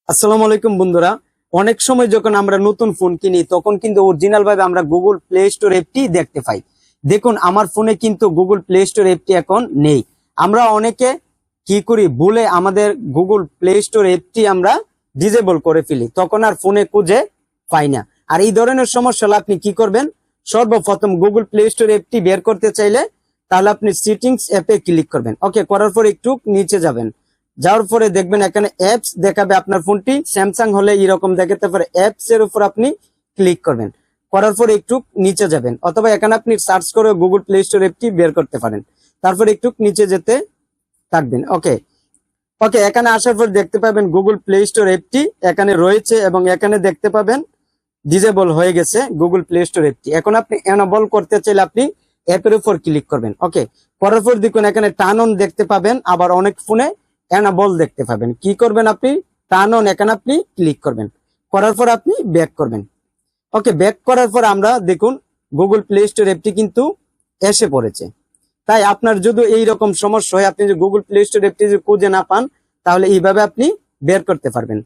আসসালামু আলাইকুম বন্ধুরা। অনেক সময় যখন আমরা নতুন ফোন কিনি তখন কিন্তু অরিজিনাল ভাবে আমরা গুগল প্লে স্টোর অ্যাপটি দেখতে পাই। দেখুন আমার ফোনে কিন্তু গুগল প্লে স্টোর অ্যাপটি এখন নেই। আমরা অনেকে কি করি, ভুলে আমাদের গুগল প্লে স্টোর অ্যাপটি আমরা ডিসেবল করে ফেলি, তখন আর ফোনে খুঁজে পাই না। আর এই ধরনের সমস্যা হলে আপনি কি করবেন, সর্বপ্রথম গুগল প্লে স্টোর অ্যাপটি বের করতে চাইলে তাহলে আপনি সেটিংস অ্যাপে ক্লিক করবেন। ওকে, করার পর একটু নিচে যাবেন, যাওয়ার পরে দেখবেন এখানে অ্যাপস দেখাবে। আপনার ফোনটি স্যামসাং হলে এরকম দেখাতে পারে। অ্যাপস এর উপর আপনি ক্লিক করবেন, করার পরে একটু নিচে যাবেন, অথবা এখানে আপনি সার্চ করে গুগল প্লে স্টোর অ্যাপটি বের করতে পারেন। তারপর একটু নিচে যেতে থাকবেন। ওকে ওকে এখানে আসার পর দেখতে পাবেন গুগল প্লে স্টোর অ্যাপটি এখানে রয়েছে এবং এখানে দেখতে পাবেন ডিসেবল হয়ে গেছে গুগল প্লে স্টোর অ্যাপটি। এখন আপনি এনেবল করতে চাইলে আপনি অ্যাপের উপর ক্লিক করবেন। ওকে, করার পর দেখুন এখানে টার্ন অন দেখতে পাবেন, আবার অনেক ফোনে এনেবল দেখতে পাবেন। কি করবেন, আপনি টার্ন অন এখানে আপনি ক্লিক করবেন, করার পর আপনি ব্যাক করবেন। ওকে, ব্যাক করার পর আমরা দেখুন গুগল প্লে স্টোর অ্যাপটি কিন্তু এসে পড়েছে। তাই আপনার যদি এইরকম সমস্যা হয়, আপনি যে গুগল প্লে স্টোর অ্যাপটি যদি খুঁজে না পান, তাহলে এইভাবে আপনি বের করতে পারবেন।